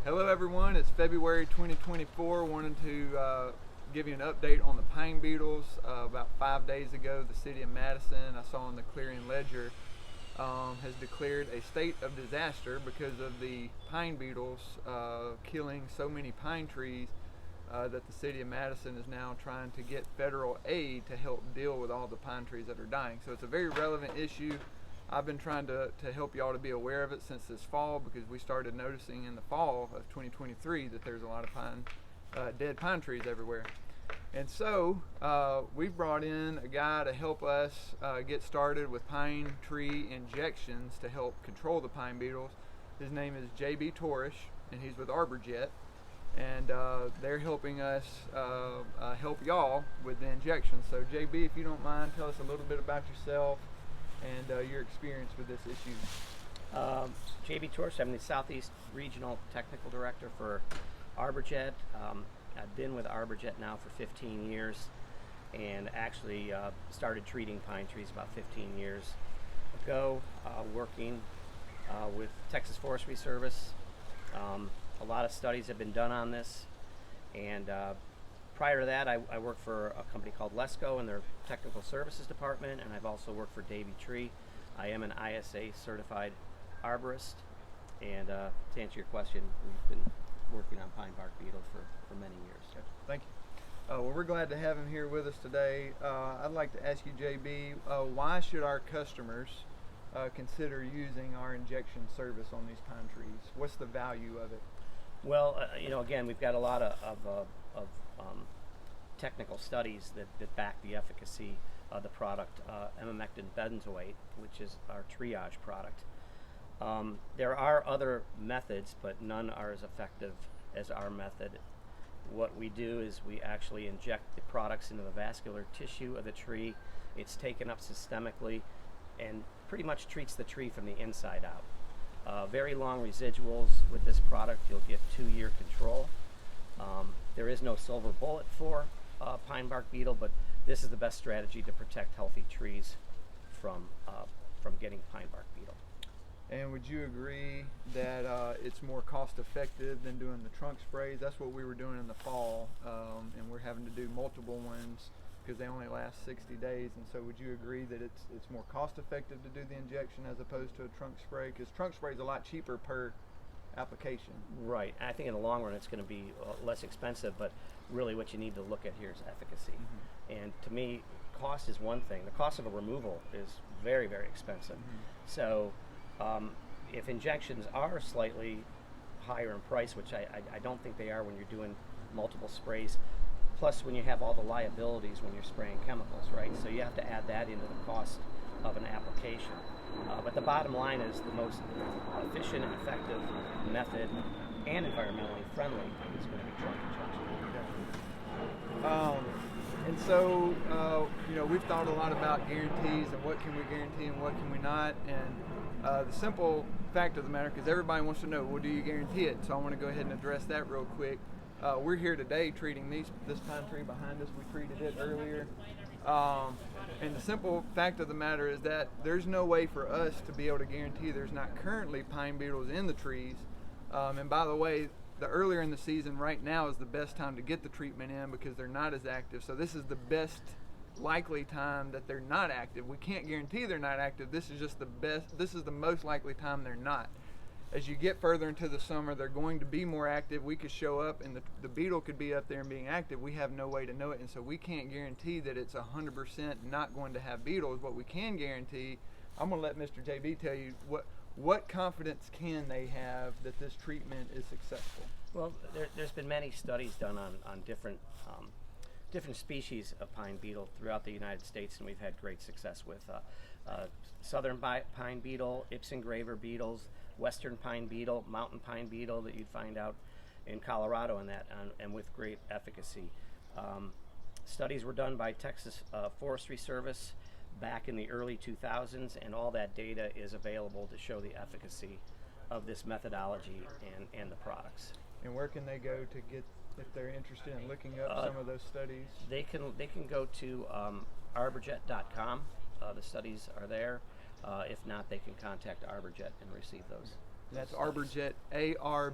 Hello everyone, it's February 2024. Wanted to give you an update on the pine beetles. About 5 days ago, the city of Madison, I saw in the Clearing Ledger, has declared a state of disaster because of the pine beetles killing so many pine trees that the city of Madison is now trying to get federal aid to help deal with all the pine trees that are dying. So it's a very relevant issue. I've been trying to help y'all to be aware of it since this fall, because we started noticing in the fall of 2023 that there's a lot of dead pine trees everywhere. And so we've brought in a guy to help us get started with pine tree injections to help control the pine beetles. His name is JB Torish, and he's with ArborJet, and they're helping us help y'all with the injections. So JB, if you don't mind, tell us a little bit about yourself and your experience with this issue. JB Torch, I'm the Southeast Regional Technical Director for ArborJet. I've been with ArborJet now for 15 years, and actually started treating pine trees about 15 years ago, working with Texas Forestry Service. A lot of studies have been done on this, and prior to that, I worked for a company called Lesco in their technical services department, and I've also worked for Davey Tree. I am an ISA certified arborist, and to answer your question, we've been working on pine bark beetle for many years. Okay, thank you. Well, we're glad to have him here with us today. I'd like to ask you, JB, why should our customers consider using our injection service on these pine trees? What's the value of it? Well, again, we've got a lot of technical studies that back the efficacy of the product, emamectin benzoate, which is our triage product. There are other methods, but none are as effective as our method. What we do is we actually inject the products into the vascular tissue of the tree. It's taken up systemically and pretty much treats the tree from the inside out. Very long residuals with this product. You'll get 2-year control. There is no silver bullet for pine bark beetle, but this is the best strategy to protect healthy trees from getting pine bark beetle. And would you agree that it's more cost effective than doing the trunk sprays? That's what we were doing in the fall, and we're having to do multiple ones because they only last 60 days. And so would you agree that it's more cost effective to do the injection as opposed to a trunk spray? Because trunk spray is a lot cheaper per application. Right. I think in the long run it's going to be less expensive, but really what you need to look at here is efficacy. Mm-hmm. And to me, cost is one thing. The cost of a removal is very, very expensive. Mm-hmm. So if injections are slightly higher in price, which I don't think they are when you're doing multiple sprays, plus when you have all the liabilities when you're spraying chemicals, right? So you have to add that into the cost of an application. But the bottom line is the most efficient and effective method and environmentally friendly is going to be trunk injection. And so, we've thought a lot about guarantees and what can we guarantee and what can we not. And the simple fact of the matter, because everybody wants to know, well, do you guarantee it? So I want to go ahead and address that real quick. We're here today treating this pine tree behind us. We treated it earlier. And the simple fact of the matter is that there's no way for us to be able to guarantee there's not currently pine beetles in the trees. And by the way, the earlier in the season right now is the best time to get the treatment in because they're not as active. So this is the best likely time that they're not active. We can't guarantee they're not active. This is just this is the most likely time they're not. As you get further into the summer, they're going to be more active. We could show up and the beetle could be up there and being active. We have no way to know it, and so we can't guarantee that it's 100% not going to have beetles. What we can guarantee, I'm going to let Mr. JB tell you what confidence can they have that this treatment is successful. Well, there's been many studies done on different species of pine beetle throughout the United States, and we've had great success with southern pine beetle, Ipsen graver beetles, western pine beetle, mountain pine beetle that you'd find out in Colorado and with great efficacy. Studies were done by Texas Forestry Service back in the early 2000s, and all that data is available to show the efficacy of this methodology and the products. And where can they go to get, if they're interested in looking up some of those studies? They can go to arborjet.com. The studies are there. If not, they can contact ArborJet and receive those. And that's Arborjet, ARBORJET.com.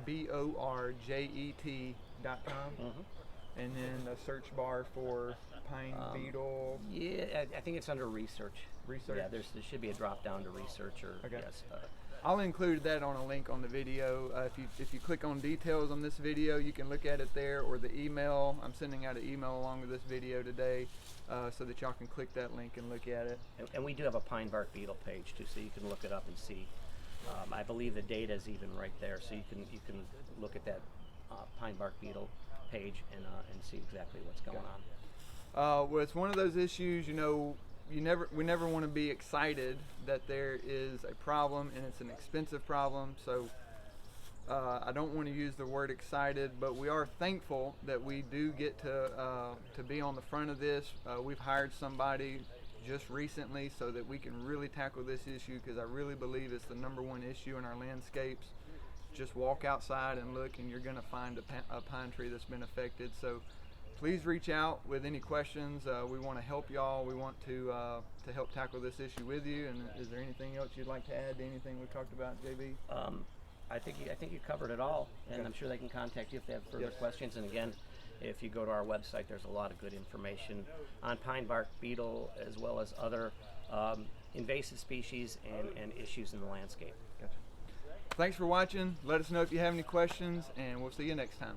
And then a search bar for pine beetle. Yeah, I think it's under research. Research? Yeah, there should be a drop down to research or Okay. yes. I'll include that on a link on the video. If you click on details on this video, you can look at it there, or the email. I'm sending out an email along with this video today, so that y'all can click that link and look at it. And we do have a pine bark beetle page too, so you can look it up and see. I believe the data is even right there, so you can look at that pine bark beetle page and see exactly what's going on. Well, it's one of those issues, you know, we never want to be excited that there is a problem and it's an expensive problem. So I don't want to use the word excited, but we are thankful that we do get to be on the front of this. We've hired somebody just recently so that we can really tackle this issue, because I really believe it's the #1 issue in our landscapes. Just walk outside and look, and you're going to find a pine tree that's been affected. So please reach out with any questions. We want to help y'all. We want to help tackle this issue with you. And is there anything else you'd like to add to anything we talked about, JB? I think you covered it all, and I'm sure they can contact you if they have further questions. And again, if you go to our website, there's a lot of good information on pine bark beetle, as well as other invasive species and issues in the landscape. Gotcha. Thanks for watching. Let us know if you have any questions, and we'll see you next time.